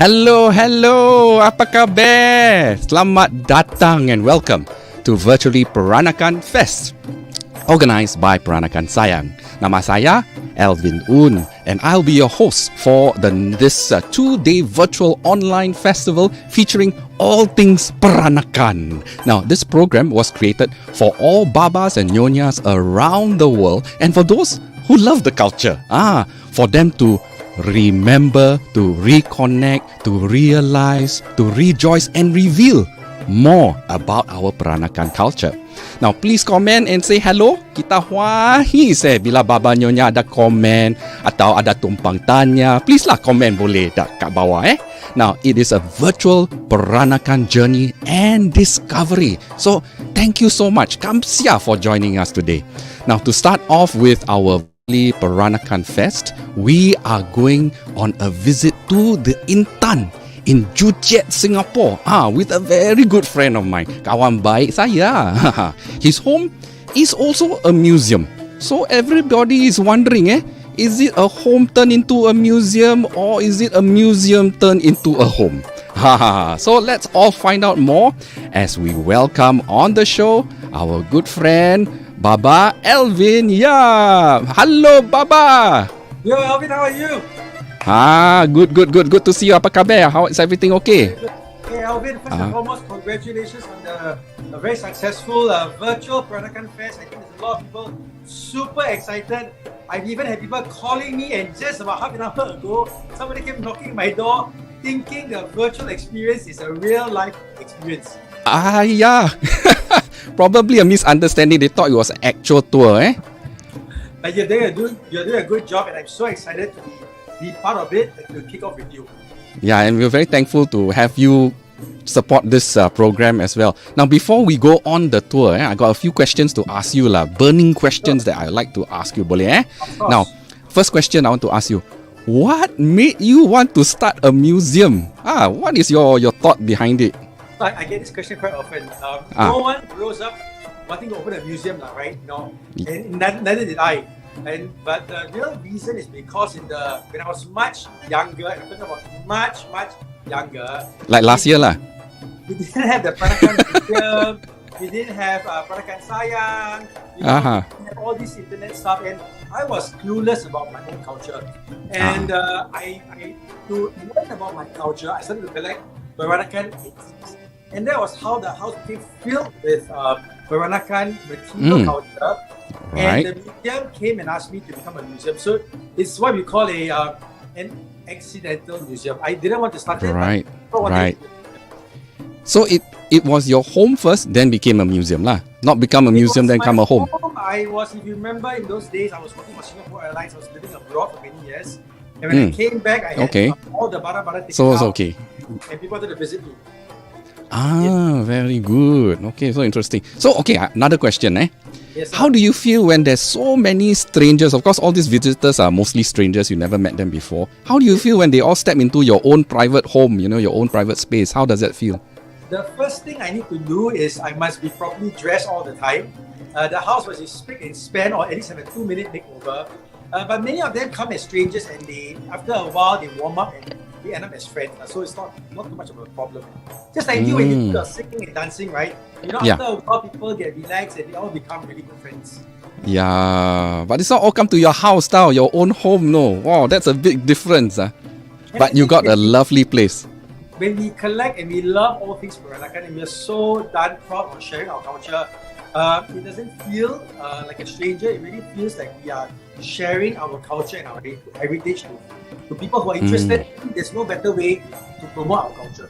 Hello, apa khabar? Selamat datang and welcome to Virtually Peranakan Fest, organized by Peranakan Sayang. Nama saya Alvin Un, and I'll be your host for this 2-day virtual online festival featuring all things Peranakan. Now, this program was created for all babas and nyonyas around the world, and for those who love the culture, for them to remember, to reconnect, to realize, to rejoice and reveal more about our Peranakan culture. Now, please comment and say hello. Kita huahi bila Baba Nyonya ada komen atau ada tumpang tanya. Please lah komen boleh kat bawah Now, it is a virtual Peranakan journey and discovery. So, thank you so much, Kamsia, for joining us today. Now, to start off with our Peranakan Fest, we are going on a visit to the Intan in Joo Chiat, Singapore, with a very good friend of mine, kawan baik saya. His home is also a museum. So everybody is wondering, is it a home turned into a museum, or is it a museum turned into a home? So let's all find out more as we welcome on the show our good friend Baba Alvin Yapp. Hello, Baba. Yo, Alvin, how are you? Good to see you. Apa khabar? How is everything okay? Hey, Alvin, first and foremost, congratulations on the very successful virtual Peranakan Fest. I think there's a lot of people super excited. I've even had people calling me, and just about half an hour ago, somebody came knocking my door thinking the virtual experience is a real life experience. Yeah. Probably a misunderstanding. They thought it was an actual tour, But you're doing a good job, and I'm so excited to be part of it and to kick off with you. Yeah, and we're very thankful to have you support this program as well. Now, before we go on the tour, I got a few questions to ask you, burning questions that I like to ask you, boleh? Now, first question I want to ask you. What made you want to start a museum? What is your thought behind it? I get this question quite often. No one grows up wanting to open a museum, right? No, and neither did I. But the real reason is because when I was much younger, and I'm talking about much younger, like last year lah. We didn't have the Peranakan museum. We didn't have Peranakan Sayang. We didn't have all this internet stuff, and I was clueless about my own culture. And to learn about my culture, I started to collect Peranakan antiques. And that was how the house became filled with Peranakan material culture. Right. And the museum came and asked me to become a museum. So it's what we call an accidental museum. I didn't want to start it. Right. So it was your home first, then became a museum lah. Not become a museum, then become a home. If you remember, in those days, I was working for Singapore Airlines. I was living abroad for many years. And when I came back, I had all the bara taken out. So okay. And people wanted to visit me. Very good. Okay, so interesting. So, okay, another question, Yes, how do you feel when there's so many strangers? Of course, all these visitors are mostly strangers. You never met them before. How do you feel when they all step into your own private home, your own private space? How does that feel? The first thing I need to do is I must be properly dressed all the time. The house must be spick and span, or at least have a 2-minute makeover. But many of them come as strangers, and after a while they warm up and we end up as friends. So it's not too much of a problem. Just like you, when you are singing and dancing, right? After a while people get relaxed and they all become really good friends. Yeah, but it's not all come to your house now, your own home, no. Wow, that's a big difference. But you got a lovely place. When we collect and we love all things Peranakan, and we are so proud of sharing our culture, it doesn't feel like a stranger. It really feels like we are sharing our culture and our heritage to people who are interested. There's no better way to promote our culture.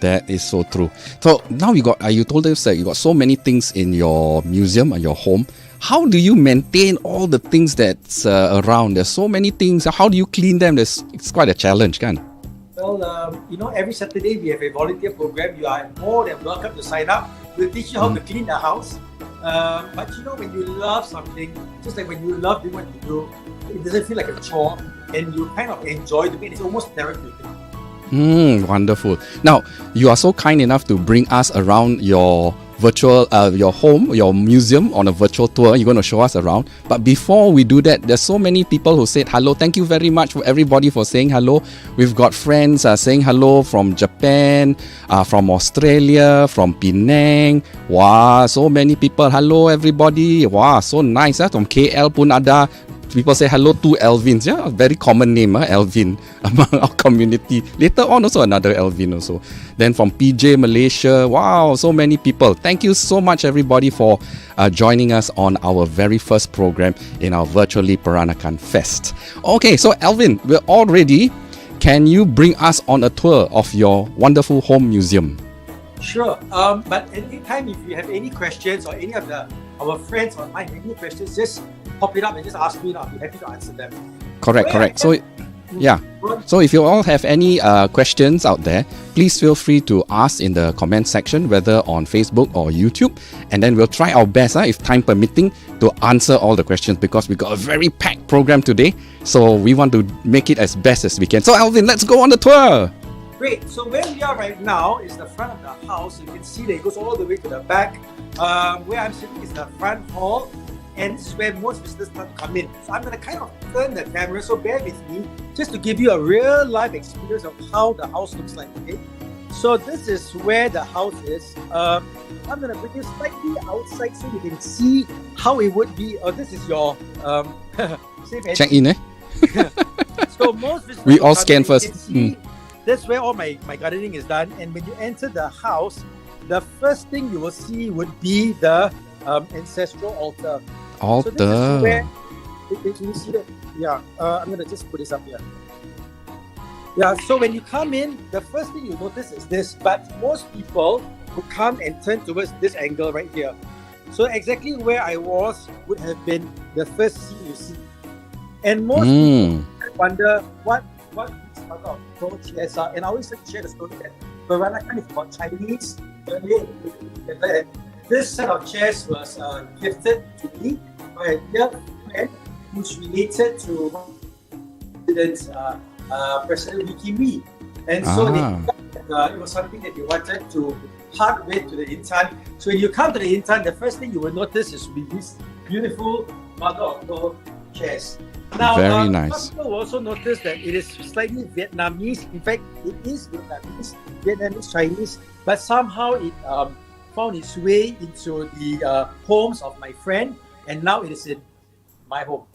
That is so true. So now you told us that you got so many things in your museum and your home. How do you maintain all the things that's around? There's so many things. How do you clean them? It's quite a challenge, kan? Well, every Saturday we have a volunteer program. You are more than welcome to sign up. We'll teach you how to clean the house. But when you love something, just like when you love doing what you do, it doesn't feel like a chore, and you kind of enjoy doing it. It's almost therapeutic. Wonderful. Now, you are so kind enough to bring us around your virtual, your home, your museum on a virtual tour. You're going to show us around. But before we do that, there's so many people who said hello. Thank you very much for everybody for saying hello. We've got friends saying hello from Japan, from Australia, from Penang. Wow, so many people. Hello everybody. Wow, so nice. From KL pun ada. People say hello to Alvins. Yeah, a very common name, Alvin, among our community. Later on, also another Alvin also. Then from PJ, Malaysia. Wow, so many people. Thank you so much, everybody, for joining us on our very first program in our Virtually Peranakan Fest. Okay, so Alvin, we're all ready. Can you bring us on a tour of your wonderful home museum? Sure. But anytime if you have any questions or any of our friends online have any questions, just pop it up and just ask me and I'll be happy to answer them. Correct. So, yeah. So if you all have any questions out there, please feel free to ask in the comment section, whether on Facebook or YouTube. And then we'll try our best, if time permitting, to answer all the questions because we got a very packed program today. So we want to make it as best as we can. So Alvin, let's go on the tour. Great. So where we are right now is the front of the house. You can see that it goes all the way to the back. Where I'm sitting is the front hall. And this is where most visitors start to come in. So I'm going to kind of turn the camera, so bear with me, just to give you a real life experience of how the house looks like. Okay, so this is where the house is. I'm going to bring you slightly outside so you can see how it would be. This is your safe entry. Check in, So most visitors we all scan first. That's where all my gardening is done. And when you enter the house, the first thing you will see would be the ancestral altar. So this is where, can you see that? Yeah, I'm going to just put this up here. Yeah, so when you come in, the first thing you notice is this, but most people would come and turn towards this angle right here. So exactly where I was would have been the first seat you see. And most people wonder what these Baba Alvin chairs are. And I always like to share the story that Peranakan is about Chinese. This set of chairs was gifted to me by a dear friend who's related to President Wee Wee. And so it was something that they wanted to part with to the Intan. So when you come to the Intan, the first thing you will notice is these beautiful Baba Alvin chairs. Now, very nice. Some people will also notice that it is slightly Vietnamese. In fact, it is Vietnamese, Chinese, but somehow it found its way into the homes of my friend, and now it is in my home.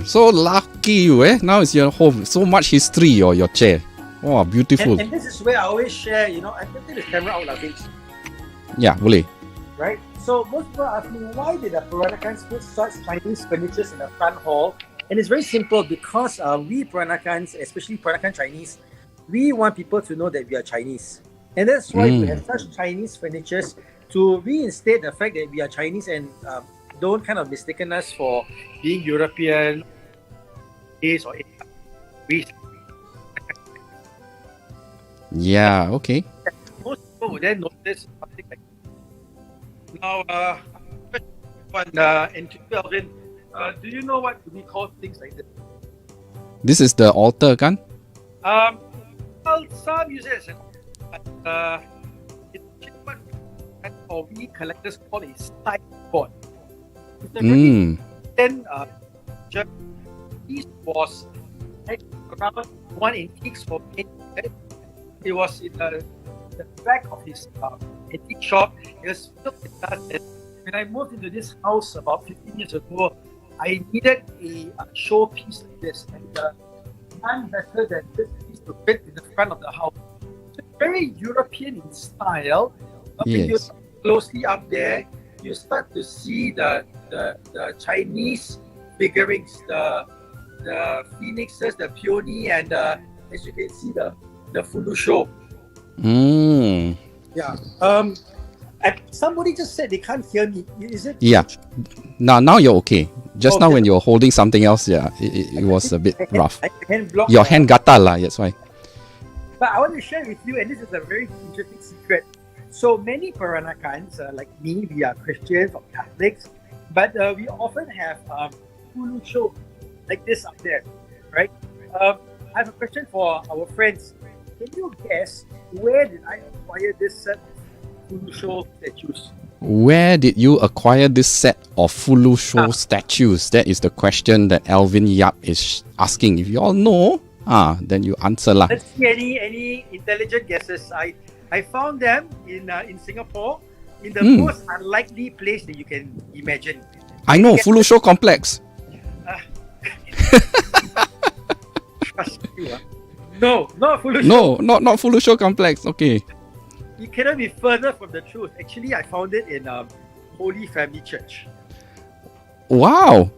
So lucky you, Now it's your home. So much history, your chair. Oh, beautiful. And this is where I always share, I'm putting the camera out like this. Yeah, boleh. Right? So most people ask me, why did the Peranakans put such Chinese furniture in the front hall? And it's very simple because we Peranakans, especially Peranakan Chinese, we want people to know that we are Chinese. And that's why we have such Chinese furniture to reinstate the fact that we are Chinese and don't kind of mistaken us for being European or yeah, okay. Most people would then notice something like now, and to Alvin, do you know what we call things like this? This is the altar, kan? Well, some use it as what we collectors call a sideboard. Then this was around 1 inch for me. It was in the back of his antique shop. It was filled with dust. And when I moved into this house about 15 years ago, I needed a showpiece like this, and none better than this piece to fit in the front of the house. So very European in style. When you look closely up there, you start to see the Chinese figurines, the phoenixes, the peony, and as you can see, the Fulu show. Yeah. Somebody just said they can't hear me. Is it? Yeah. Now you're okay. Just now when you were holding something else, it was a bit rough. Your hand gatal lah, that's why. But I want to share with you, and this is a very interesting secret. So many Peranakans, like me, we are Christians or Catholics, but we often have Fulu show like this up there, right? I have a question for our friends. Can you guess where did I acquire this set of Fulusho statues. Where did you acquire this set of Fulusho statues? That is the question that Alvin Yapp is asking. If you all know, then you answer lah. Let's see any intelligent guesses. I found them in Singapore in the most unlikely place that you can imagine. I know, Fulusho Complex. Trust you, No, not Fulusho. No, not Fulusho Complex. Okay. You cannot be further from the truth. Actually, I found it in Holy Family Church. Wow.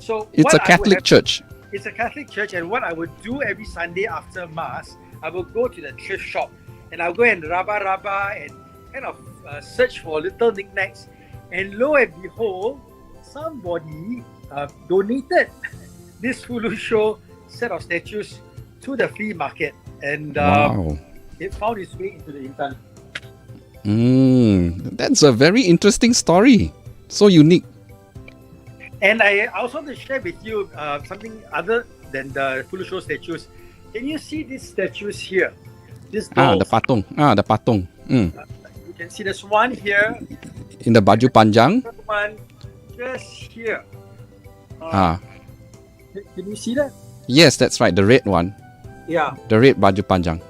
So it's a Catholic church. It's a Catholic church, and what I would do every Sunday after Mass, I would go to the thrift shop, and I'll go and raba and kind of search for little knickknacks. And lo and behold, somebody donated this Fulusho set of statues to the flea market, and it found its way into the Intan. That's a very interesting story. So unique. And I also want to share with you something other than the Fulusho statues. Can you see these statues here? This dolls. The patung. The patung. You can see there's one here. In the baju panjang. One just here. Can you see that? Yes, that's right. The red one. Yeah. The red baju panjang.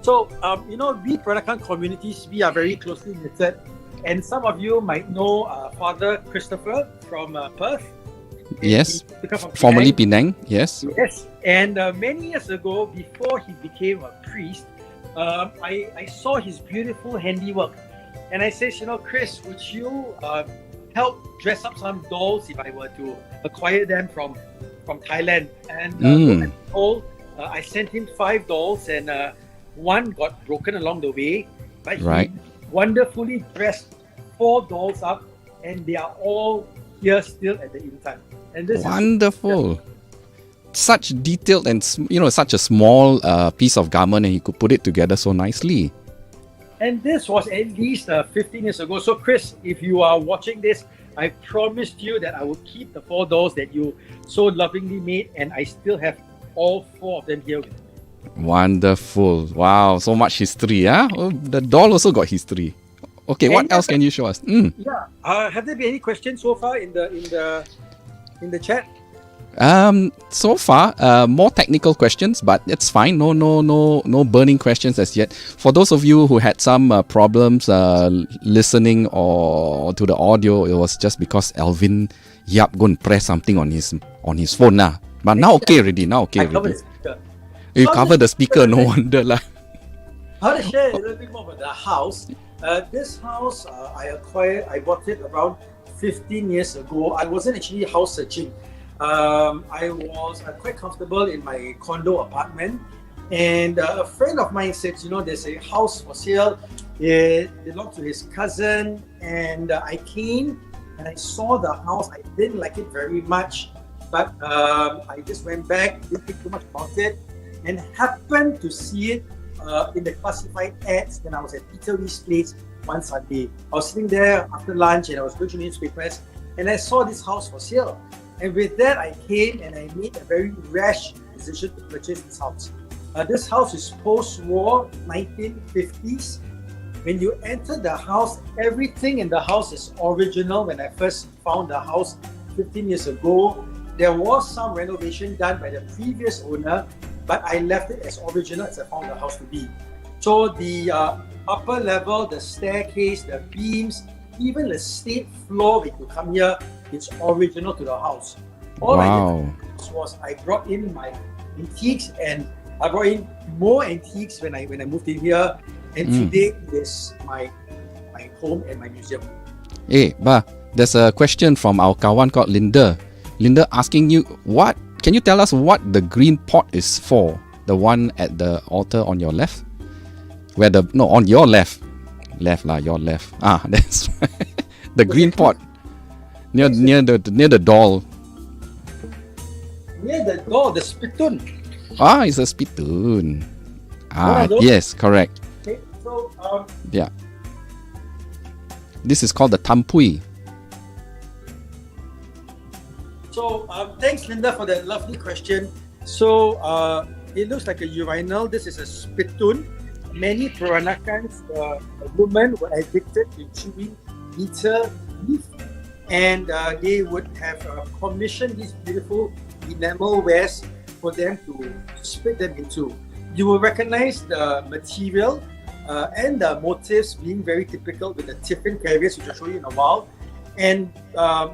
So, we Peranakan communities, we are very closely knitted. And some of you might know Father Christopher from Perth. Yes. Formerly Penang. Yes. Yes. And many years ago, before he became a priest, I saw his beautiful handiwork. And I said, Chris, would you help dress up some dolls if I were to acquire them from Thailand? And I sent him 5 dolls, and one got broken along the way, but he wonderfully dressed 4 dolls up, and they are all here still at the Intan. And this wonderful. Such detailed and such a small piece of garment, and he could put it together so nicely. And this was at least 15 years ago. So Chris, if you are watching this, I promised you that I would keep the 4 dolls that you so lovingly made, and I still have all 4 of them here. Wonderful. Wow, so much history. The doll also got history. Okay, and what else can you show us? Yeah. Have there been any questions so far in the chat? So far, more technical questions, but it's fine. No burning questions as yet. For those of you who had some problems listening or to the audio, it was just because Alvin Yapp go and press something on his phone lah. But now okay already. You cover the speaker, no wonder lah. I want to share a little bit more about the house. This house I bought it around 15 years ago. I wasn't actually house searching. I was quite comfortable in my condo apartment, and a friend of mine said, there's a house for sale. It belonged to his cousin, and I came and I saw the house. I didn't like it very much, but I just went back, didn't think too much about it, and happened to see it in the classified ads when I was at Peter Lee's place one Sunday. I was sitting there after lunch and I was going through newspapers, and I saw this house for sale. And with that, I came and I made a very rash decision to purchase this house. This house is post-war, 1950s. When you enter the house, everything in the house is original. When I first found the house 15 years ago, there was some renovation done by the previous owner, but I left it as original as I found the house to be. So the upper level, the staircase, the beams, even the state floor, when you come here, it's original to the house. All I did was I brought in my antiques, and I brought in more antiques when I moved in here. And today it is my home and my museum. Hey, there's a question from our kawan called Linda. Linda asking you, can you tell us what the green pot is for? The one at the altar on your left? On your left. Your left. That's right. The green pot. Near the doll. Near the doll, the spittoon. It's a spittoon. Yes, correct. Okay, so yeah. This is called the tampui. So thanks, Linda, for that lovely question. So it looks like a urinal. This is a spittoon. many Peranakans, women were addicted to chewing bitter leaf, and they would have commissioned these beautiful enamel wares for them to split them into. You will recognize the material and the motifs being very typical with the tiffin carriers, which I'll show you in a while. And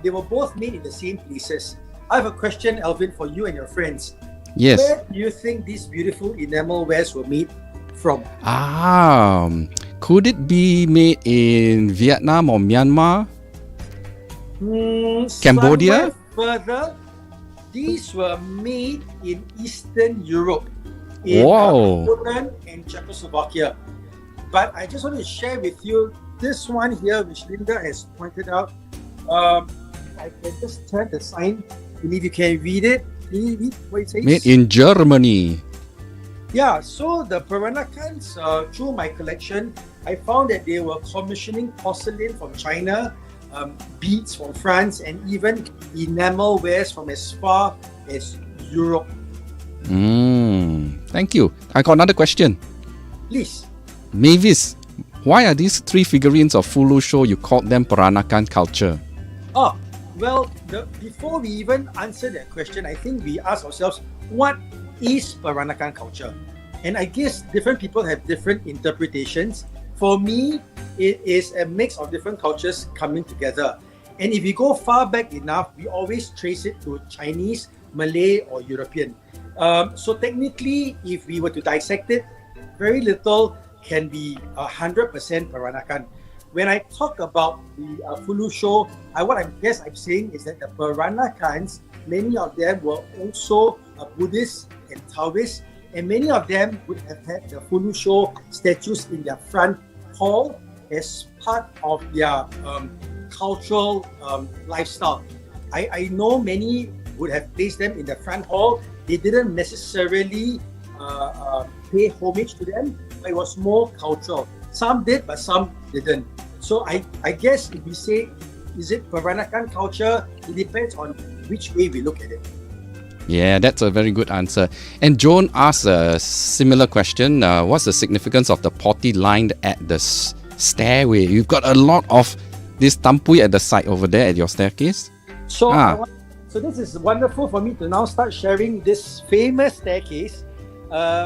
they were both made in the same places. I have a question, Alvin, for you and your friends. Yes. Where do you think these beautiful enamel wares were made from? Could it be made in Vietnam or Myanmar? Cambodia? Further, these were made in Eastern Europe, in Poland and Czechoslovakia. But I just want to share with you this one here, which Linda has pointed out. I can just turn the sign, and if you can read it, can you read what it says? Made in Germany. Yeah, so the Peranakans, through my collection, I found that they were commissioning porcelain from China, beads from France, and even enamel wares from as far as Europe. Thank you. I got another question. Please. Mavis, why are these three figurines of Fulu show you called them Peranakan culture? Well, before we even answer that question, I think we ask ourselves, what is Peranakan culture? And I guess different people have different interpretations. For me, it is a mix of different cultures coming together. And if you go far back enough, we always trace it to Chinese, Malay, or European. So technically, if we were to dissect it, very little can be 100% Peranakan. When I talk about the Fulu show, what I'm saying is that the Peranakans, many of them were also Buddhists and Taoists, and many of them would have had the Fulu show statues in their front hall as part of their cultural lifestyle. I know many would have placed them in the front hall. They didn't necessarily pay homage to them, but it was more cultural. Some did, but some didn't. So I guess if we say, is it Peranakan culture, it depends on which way we look at it. Yeah, that's a very good answer. And Joan asked a similar question. What's the significance of the potty lined at the stairway? You've got a lot of this tampui at the side over there at your staircase. So this is wonderful for me to now start sharing this famous staircase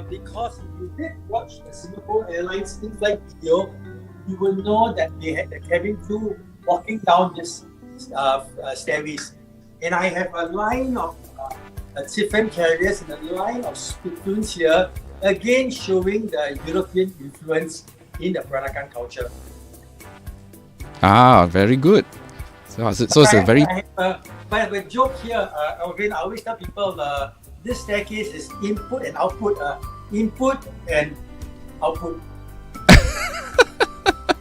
because if you did watch the Singapore Airlines in-flight video, you will know that they had the cabin crew walking down this stairways. And I have a line of tiffin carriers and a line of spittoons here, again showing the European influence in the Peranakan culture. Very good. So it's a very... But I have a joke here, Alvin. I always tell people this staircase is input and output. Input and output.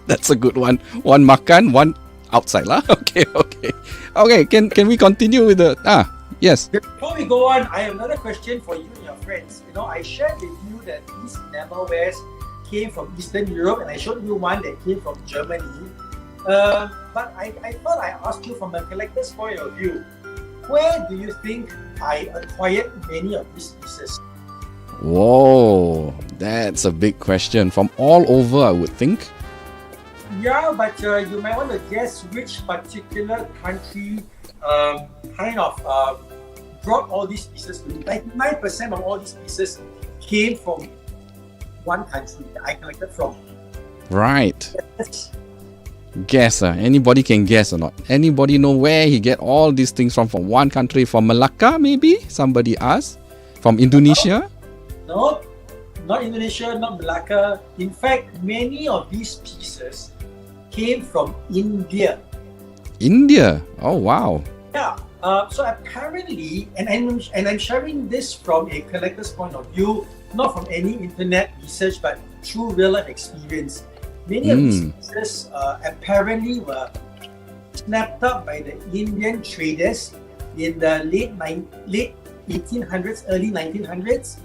That's a good one. One makan, one outside lah. Okay. Can we continue with the yes? Before we go on, I have another question for you and your friends. I shared with you that these enamel wares came from Eastern Europe, and I showed you one that came from Germany. But I thought I asked you from a collector's point of view, where do you think I acquired many of these pieces? Whoa, that's a big question. From all over, I would think. Yeah, but you might want to guess which particular country brought all these pieces to me. 99% of all these pieces came from one country that I collected from. Right. Yes. Guess, anybody can guess or not? Anybody know where he get all these things from one country? From Malacca, maybe? Somebody asked. From Indonesia? No, not Indonesia, not Malacca. In fact, many of these pieces came from India. India? Oh, wow. Yeah. So apparently, and I'm sharing this from a collector's point of view, not from any internet research, but through real life experience. Many of these pieces apparently were snapped up by the Indian traders in the late 1800s, early 1900s,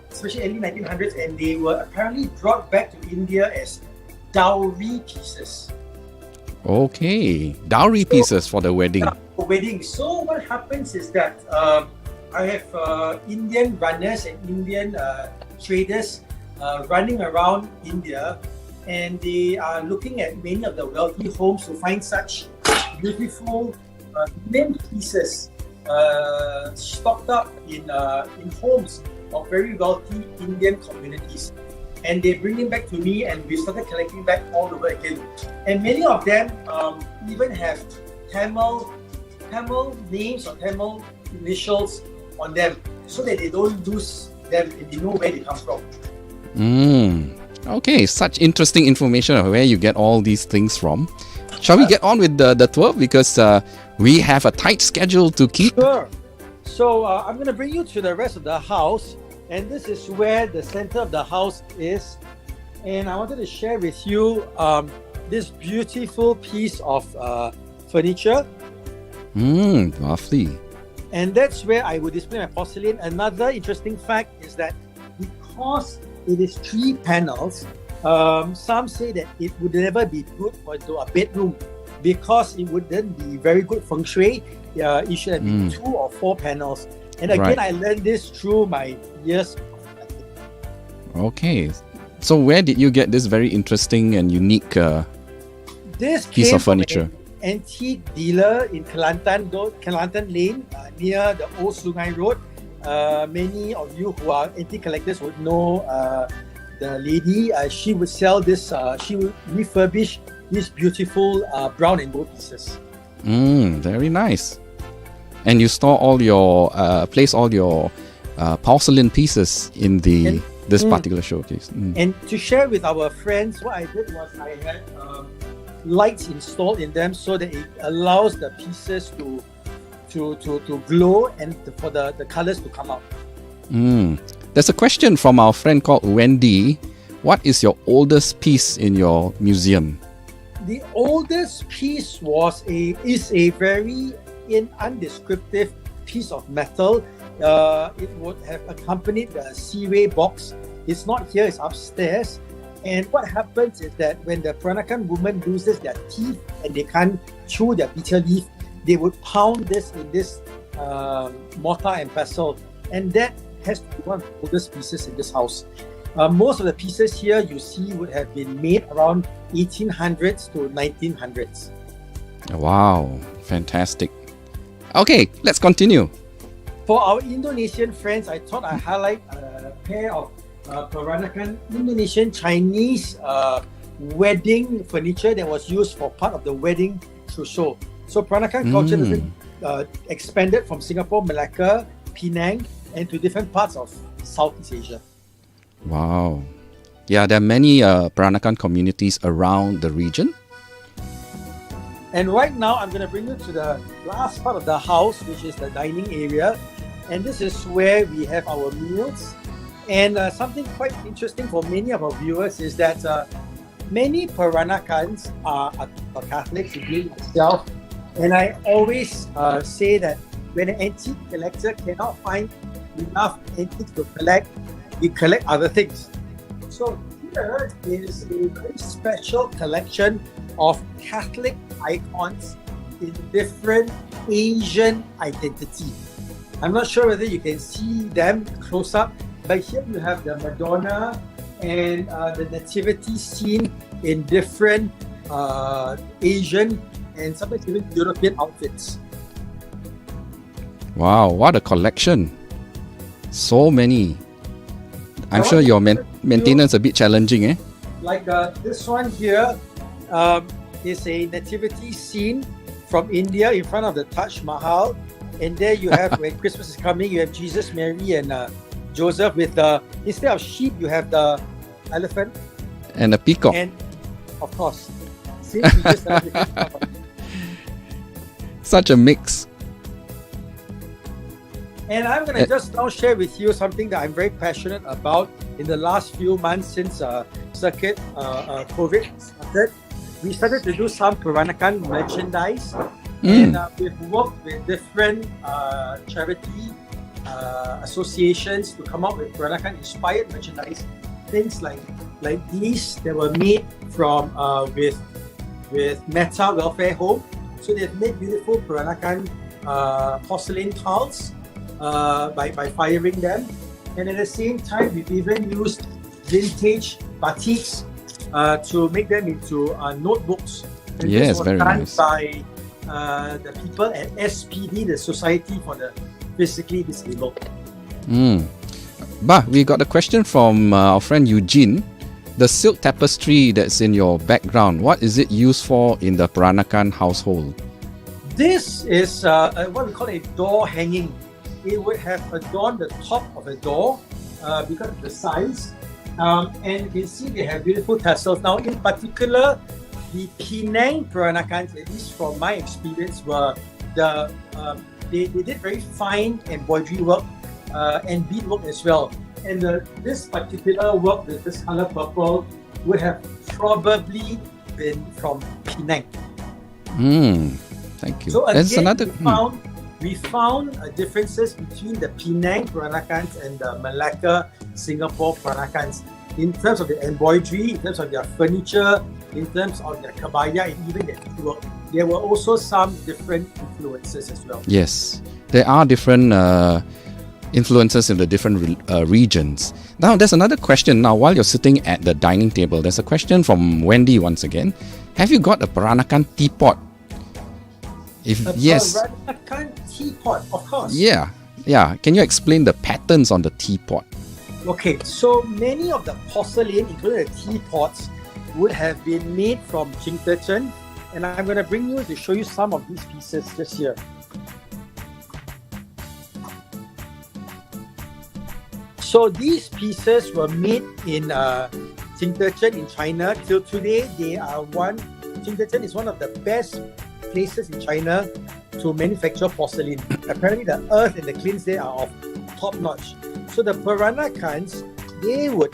especially early 1900s, and they were apparently brought back to India as dowry pieces. Okay, dowry pieces for the wedding. For wedding. So what happens is that I have Indian runners and Indian traders running around India, and they are looking at many of the wealthy homes to find such beautiful mint pieces stocked up in homes of very wealthy Indian communities. And they bring them back to me, and we started collecting back all over again. And many of them even have Tamil names or Tamil initials on them, so that they don't lose them and they know where they come from. Okay, such interesting information of where you get all these things from. Shall we get on with the tour, because we have a tight schedule to keep? Sure. So I'm going to bring you to the rest of the house, and this is where the center of the house is. And I wanted to share with you this beautiful piece of furniture. Lovely. And that's where I would display my porcelain. Another interesting fact is that because it is 3 panels, some say that it would never be good for a bedroom, because it wouldn't be very good feng shui. It should have been 2 or 4 panels. And again, Right. I learned this through my years. Okay. So where did you get this very interesting and unique This piece came of furniture? from an antique dealer in Kelantan Lane, near the old Sungai Road. Many of you who are antique collectors would know the lady. She would sell this. She would refurbish these beautiful brown and gold pieces. Very nice. And you store all your place all your porcelain pieces in this particular showcase. And to share with our friends, what I did was I had lights installed in them, so that it allows the pieces to glow and for the colors to come out. There's a question from our friend called Wendy. What is your oldest piece in your museum? The oldest piece is a very undescriptive piece of metal. It would have accompanied the Seaway box. It's not here, it's upstairs. And what happens is that when the Peranakan woman loses their teeth and they can't chew their bitter leaf, they would pound this in this mortar and pestle. And that has to be one of the oldest pieces in this house. Most of the pieces here you see would have been made around 1800s to 1900s. Wow, fantastic. Okay, let's continue. For our Indonesian friends, I thought I'd highlight a pair of Peranakan Indonesian Chinese wedding furniture that was used for part of the wedding trousseau. So Peranakan culture doesn't expanded from Singapore, Malacca, Penang, and to different parts of Southeast Asia. Wow. Yeah, there are many Peranakan communities around the region. And right now, I'm going to bring you to the last part of the house, which is the dining area. And this is where we have our meals. And something quite interesting for many of our viewers is that many Peranakans are Catholics, including myself. And I always say that when an antique collector cannot find enough antiques to collect, we collect other things. So here is a very special collection of Catholic icons in different Asian identity. I'm not sure whether you can see them close up, but here you have the Madonna and the nativity scene in different Asian and sometimes even European outfits. Wow, what a collection. So many. I'm sure your maintenance a bit challenging, eh? Like this one here is a nativity scene from India in front of the Taj Mahal. And there you have, when Christmas is coming, you have Jesus, Mary, and Joseph with the, instead of sheep, you have the elephant. And a peacock. And, of course, same Jesus and everything. Such a mix. And I'm going to just now share with you something that I'm very passionate about in the last few months since circuit COVID started. We started to do some Peranakan merchandise, and we've worked with different charity associations to come up with Peranakan inspired merchandise. Things like these that were made from with Meta Welfare Home. So they've made beautiful Peranakan porcelain tiles by firing them, and at the same time we've even used vintage batiks to make them into notebooks. And Yes, this was very done nice. by the people at SPD, the Society for the Physically Disabled. We got a question from our friend Eugene. The silk tapestry that's in your background, what is it used for in the Peranakan household? This is what we call a door hanging. It would have adorned the top of a door because of the size. And you can see they have beautiful tassels. Now, in particular, the Penang Peranakans, at least from my experience, were they did very fine embroidery work and beadwork as well. And this particular work with this color purple would have probably been from Penang. Thank you. So There's again, another. we found differences between the Penang Peranakans and the Malacca, Singapore Peranakans in terms of the embroidery, in terms of their furniture, in terms of their kabaya, and even their beadwork. There were also some different influences as well. Yes, there are different influences in the different regions. Now, there's another question. Now, while you're sitting at the dining table, there's a question from Wendy once again. Have you got a Peranakan teapot? If yes, Peranakan teapot, of course. yeah. Can you explain the patterns on the teapot? Okay, so many of the porcelain, including the teapots, would have been made from Jingdechen, and I'm going to bring you to show you some of these pieces just here. So these pieces were made in Jingdechen in China. Till today, Jingdechen is one of the best places in China to manufacture porcelain. Apparently, the earth and the clays there are of top notch. So the Peranakans, they would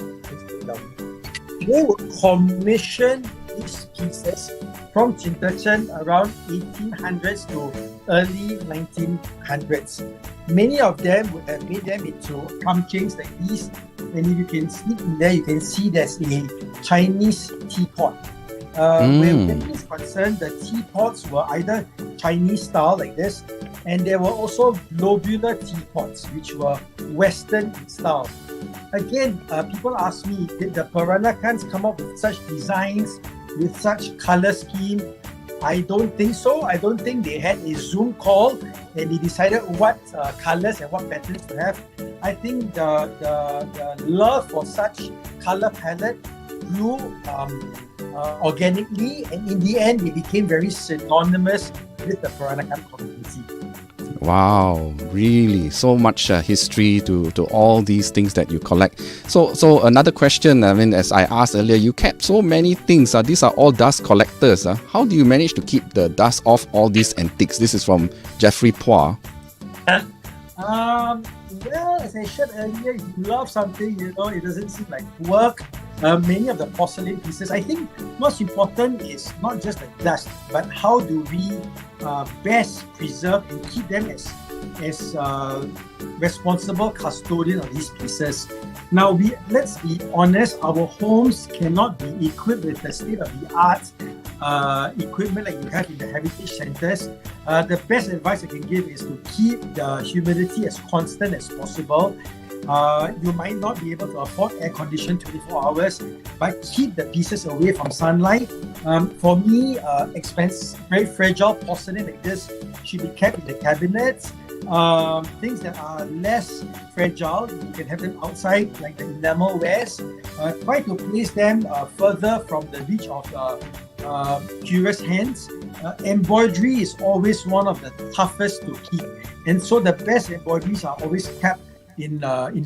commission these pieces from Jingdechen around 1800s to early 1900s. Many of them would have made them into kamchings like these. And if you can sneak in there, you can see there's a Chinese teapot. Where Vietnam is concerned, the teapots were either Chinese style like this, and there were also globular teapots, which were Western in style. Again, people ask me, did the Peranakans come up with such designs, with such color scheme? I don't think so. I don't think they had a Zoom call and they decided what colors and what patterns to have. I think the love for such color palette grew organically, and in the end, they became very synonymous with the Peranakan community. Wow, really, so much history to all these things that you collect. So another question, I mean, as I asked earlier, you kept so many things. These are all dust collectors. How do you manage to keep the dust off all these antiques? This is from Jeffrey Pua. Well, as I said earlier, if you love something, it doesn't seem like work. Many of the porcelain pieces, I think most important is not just the dust, but how do we best preserve and keep them as responsible custodian of these pieces. Now, let's be honest, our homes cannot be equipped with the state-of-the-art equipment like you have in the heritage centers. The best advice I can give is to keep the humidity as constant as possible. You might not be able to afford air conditioning 24 hours, but keep the pieces away from sunlight. For me, very fragile porcelain like this should be kept in the cabinets. Things that are less fragile, you can have them outside, like the enamelwares. Try to place them further from the reach of curious hands. Embroidery is always one of the toughest to keep, and so the best embroideries are always kept in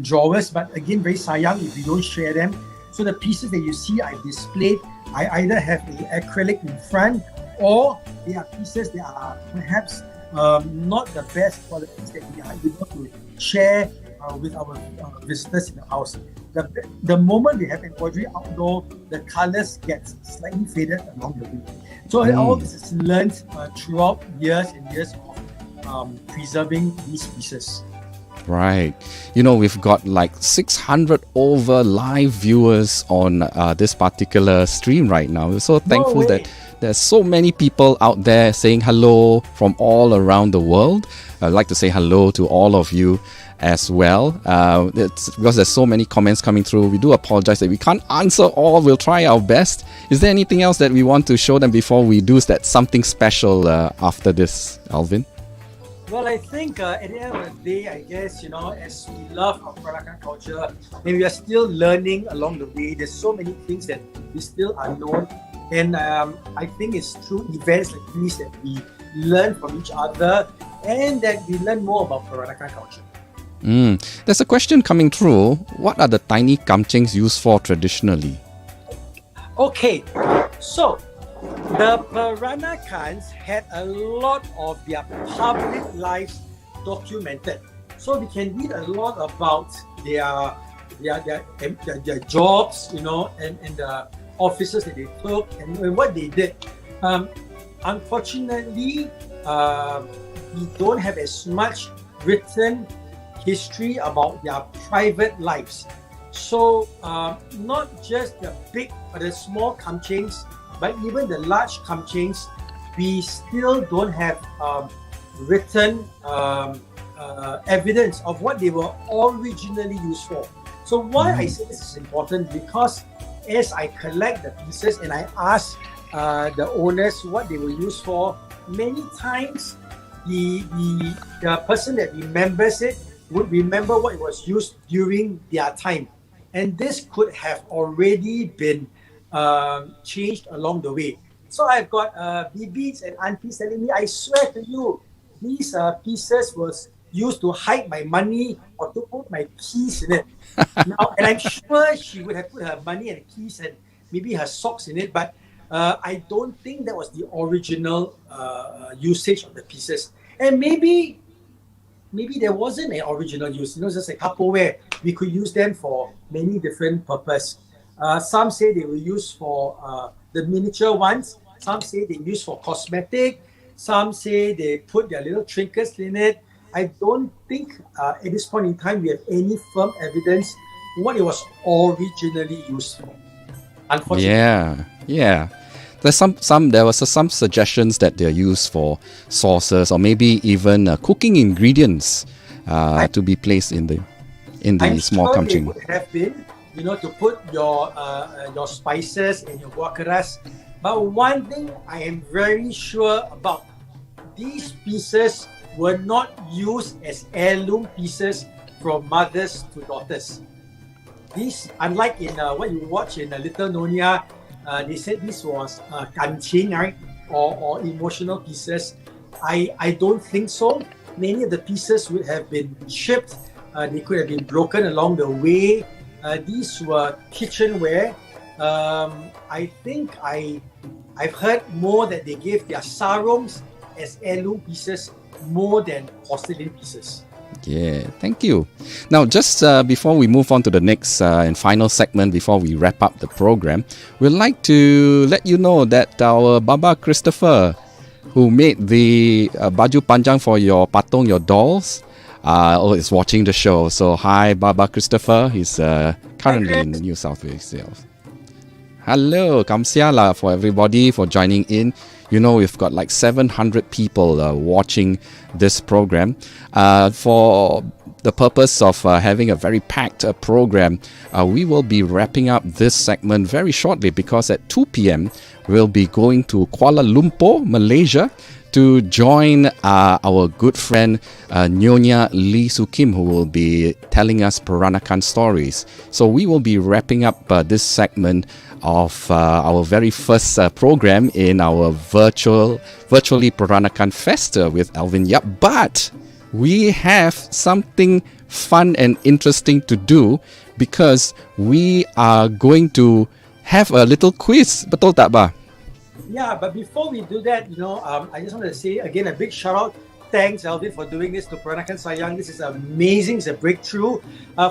drawers, but again, very sayang if you don't share them. So the pieces that you see I displayed, I either have the acrylic in front, or they are pieces that are perhaps not the best qualities that we are able to share with our visitors in the house. The moment we have embroidery outdoor, the colors get slightly faded along the way. So all this is learned throughout years and years of preserving these pieces. Right. We've got like 600 over live viewers on this particular stream right now. We're so thankful that there's so many people out there saying hello from all around the world. I'd like to say hello to all of you. as well. It's because there's so many comments coming through. We do apologize that we can't answer all. We'll try our best. Is there anything else that we want to show them before we do that something special after this, Alvin? Well, I think at the end of the day, I guess, as we love our Peranakan culture, and we are still learning along the way, there's so many things that we still unknown. And I think it's through events like these that we learn from each other and that we learn more about Peranakan culture. There's a question coming through. What are the tiny kamchengs used for traditionally? Okay, so the Peranakans had a lot of their public lives documented. So we can read a lot about their jobs, and the offices that they took and what they did. Unfortunately, we don't have as much written history about their private lives. So not just the big or the small kamchengs, but even the large kamchengs, we still don't have written evidence of what they were originally used for. So why I say this is important, because as I collect the pieces and I ask the owners what they were used for, many times the person that remembers it would remember what it was used during their time. And this could have already been changed along the way. So I've got bibis and aunties telling me, I swear to you, these pieces was used to hide my money or to put my keys in it. Now, and I'm sure she would have put her money and keys and maybe her socks in it, but I don't think that was the original usage of the pieces. And maybe there wasn't an original use, just like Tupperware. We could use them for many different purposes. Some say they were used for the miniature ones. Some say they used for cosmetic. Some say they put their little trinkets in it. I don't think at this point in time we have any firm evidence what it was originally used for. Unfortunately. Yeah. There's there was some suggestions that they're used for sauces or maybe even cooking ingredients to be placed in the small kamcheng. Would have been, to put your spices and your buah keras. But one thing I am very sure about, these pieces were not used as heirloom pieces from mothers to daughters. These, unlike in what you watch in Little Nyonya, they said this was kanching, right? Or emotional pieces. I don't think so. Many of the pieces would have been chipped. They could have been broken along the way. These were kitchenware. I think I've heard more that they gave their sarongs as heirloom pieces more than porcelain pieces. Yeah, thank you. Now, just before we move on to the next and final segment, before we wrap up the program, we'd like to let you know that our Baba Christopher, who made the baju panjang for your patong, your dolls, is watching the show. So, hi, Baba Christopher. He's currently in New South Wales. Hello, kamsiala for everybody for joining in. We've got like 700 people watching this program. For the purpose of having a very packed program, we will be wrapping up this segment very shortly, because at 2 p.m. we'll be going to Kuala Lumpur, Malaysia, to join our good friend Nyonya Lee Soo Kim, who will be telling us Peranakan stories. So we will be wrapping up this segment of our very first program in our virtually Peranakan Fest with Alvin Yapp. But we have something fun and interesting to do, because we are going to have a little quiz. Betul tak, Ba? Yeah, but before we do that, I just want to say again a big shout out. Thanks, Alvin, for doing this to Peranakan Sayang. This is amazing. It's a breakthrough.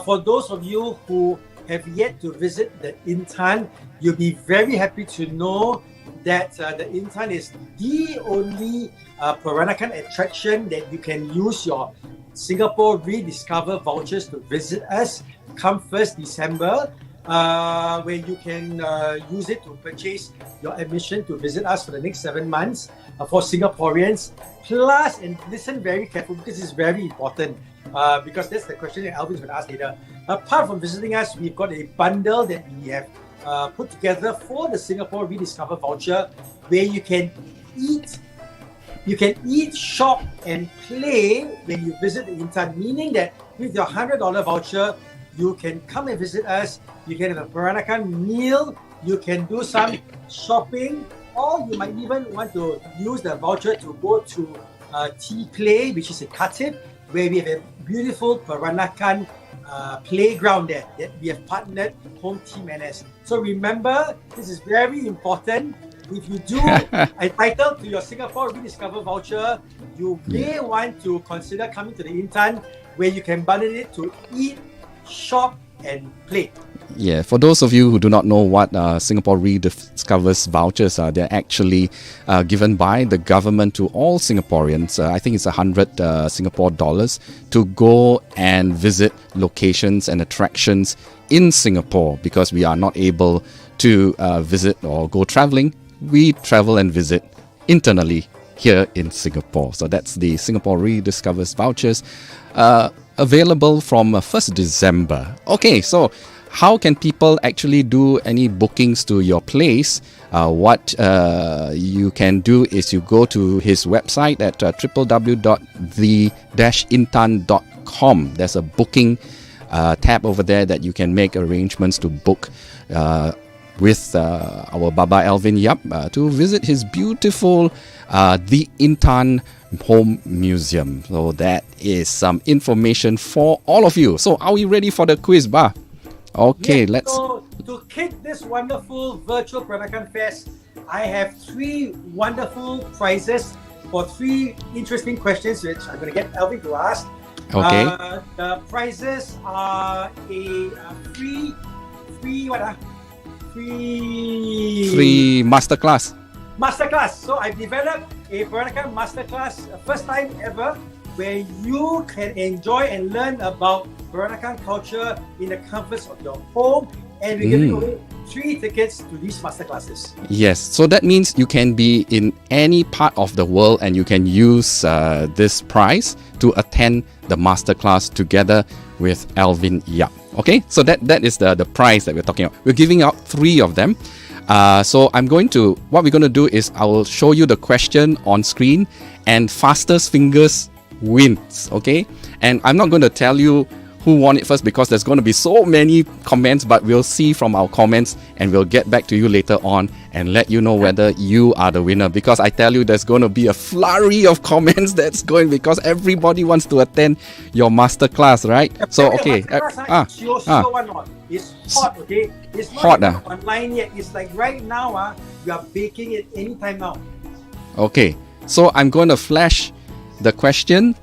For those of you who have yet to visit the Intan, you'll be very happy to know that the Intan is the only Peranakan attraction that you can use your Singapore Rediscover vouchers to visit us come 1st December, where you can use it to purchase your admission to visit us for the next 7 months. for Singaporeans. Plus, and listen very carefully because it's very important, because that's the question that Alvin's going to ask later. Apart from visiting us, we've got a bundle that we have put together for the Singapore Rediscover voucher, where you can eat, shop, and play when you visit the Intan. Meaning that with your $100 voucher, you can come and visit us. You can have a Peranakan meal. You can do some shopping, or you might even want to use the voucher to go to Tea Play, which is a Khatib, where we have a beautiful Peranakan playground there that we have partnered Home Team NS. So remember, this is very important. If you do entitled to your Singapore Rediscover voucher, you may want to consider coming to the Intan, where you can bundle it to eat, shop, and play. Yeah, for those of you who do not know what Singapore Rediscovers vouchers are, they're actually given by the government to all Singaporeans. I think it's 100 Singapore dollars to go and visit locations and attractions in Singapore, because we are not able to visit or go traveling. We travel and visit internally here in Singapore. So that's the Singapore Rediscovers vouchers, available from 1st December. Okay, so how can people actually do any bookings to your place? What you can do is you go to his website at www.the-intan.com. There's a booking tab over there that you can make arrangements to book with our Baba Alvin Yapp to visit his beautiful The Intan Home Museum. So that is some information for all of you. So are we ready for the quiz, Ba? Okay, yes, let's... So, to kick this wonderful virtual Peranakan Fest, I have 3 wonderful prizes for 3 interesting questions, which I'm going to get Alvin to ask. Okay. The prizes are a free masterclass. So I've developed a Peranakan masterclass, first time ever, where you can enjoy and learn about Peranakan culture in the comforts of your home, and we're giving away 3 tickets to these masterclasses. Yes, so that means you can be in any part of the world and you can use this prize to attend the masterclass together with Alvin Yapp. Okay, so that is the prize that we're talking about. We're giving out 3 of them. So what we're going to do is I will show you the question on screen, and fastest fingers wins. Okay, and I'm not going to tell you who won it first because there's going to be so many comments, but we'll see from our comments and we'll get back to you later on and let you know whether you are the winner, because I tell you there's going to be a flurry of comments that's going, because everybody wants to attend your masterclass, right? So okay, it's hot, okay? It's not hot, online yet. It's like right now, we are baking it anytime now. Okay, so I'm going to flash the question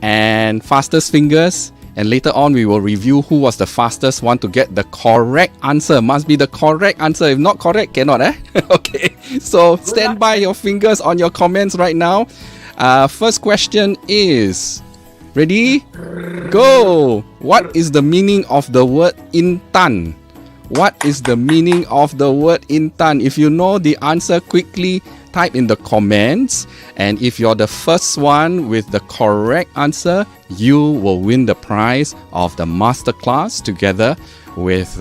and fastest fingers, and later on we will review who was the fastest one to get the correct answer. Must be the correct answer. If not correct, cannot, Okay, so stand by your fingers on your comments right now. First question is, ready? Go! What is the meaning of the word Intan? What is the meaning of the word Intan? If you know the answer, quickly type in the comments, and if you're the first one with the correct answer, you will win the prize of the masterclass together with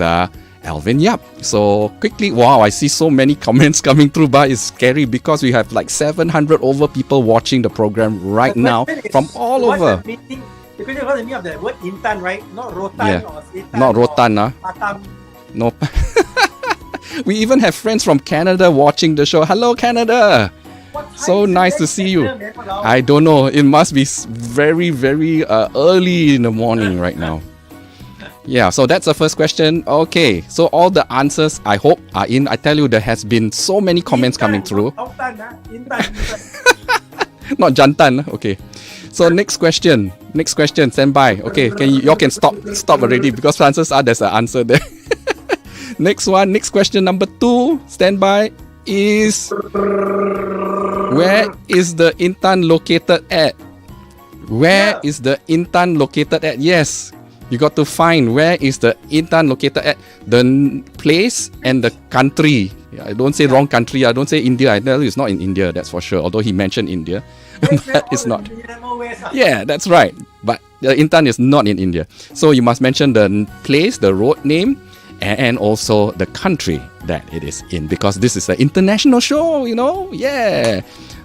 Alvin Yapp. So quickly, wow, I see so many comments coming through, but it's scary because we have like 700 over people watching the program right now from all over. The question was the meaning of the word Intan, right? Not Rotan or Setan. Not Rotan, No. We even have friends from Canada watching the show. Hello, Canada. So nice to see you. I don't know. It must be very, very early in the morning right now. Yeah, so that's the first question. Okay, so all the answers, I hope, are in. I tell you, there has been so many comments coming through. Not Jantan. Okay. So next question. Stand by. Okay, y'all can stop already, because chances are there's an answer there. Next question number 2, stand by, is where is the Intan located at? Where is the Intan located at? Yes, You got to find where is the Intan located at, the place and the country. I don't say wrong country. I don't say India. I tell you it's not in India, that's for sure. Although he mentioned India, but it's not. Yeah, that's right. But Intan is not in India. So you must mention the place, the road name, and also the country that it is in, because this is an international show, Yeah.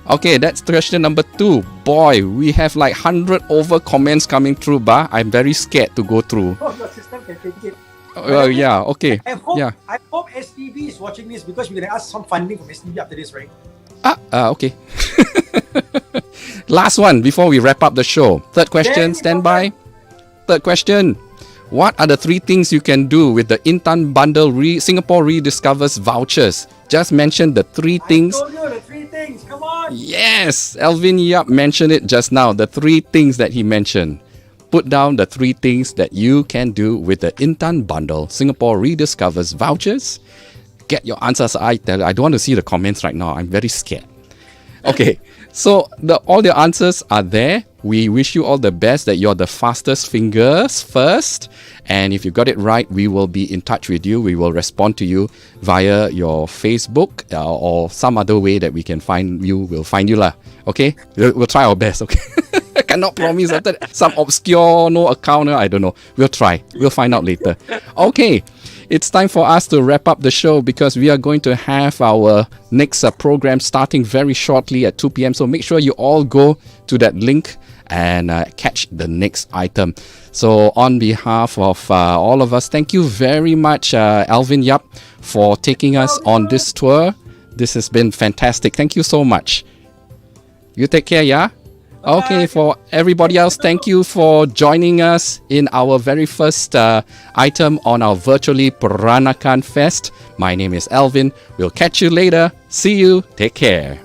Okay, that's question number 2. Boy, we have like 100 over comments coming through, Ba. I'm very scared to go through. Oh, your system can take it. Yeah, okay. I hope STB is watching this, because we're going to ask some funding from STB after this, right? Okay. Last one before we wrap up the show. Third question, stand by. Third question. What are the 3 things you can do with the Intan Bundle Singapore Rediscovers vouchers? Just mention the 3 things. I told you the 3 things. Come on. Yes, Alvin Yapp mentioned it just now. The 3 things that he mentioned. Put down the 3 things that you can do with the Intan Bundle Singapore Rediscovers vouchers. Get your answers. I don't want to see the comments right now. I'm very scared. Okay, so all the answers are there. We wish you all the best, that you're the fastest fingers first. And if you got it right, we will be in touch with you. We will respond to you via your Facebook or some other way that we can find you. We'll find you lah. Okay, we'll try our best. Okay, I cannot promise that some obscure no account. I don't know. We'll try. We'll find out later. Okay. It's time for us to wrap up the show, because we are going to have our next program starting very shortly at 2 p.m. So make sure you all go to that link and catch the next item. So on behalf of all of us, thank you very much, Alvin Yapp, for taking us on this tour. This has been fantastic. Thank you so much. You take care, yeah? Okay, for everybody else, thank you for joining us in our very first item on our virtually Peranakan Fest. My name is Alvin. We'll catch you later. See you. Take care.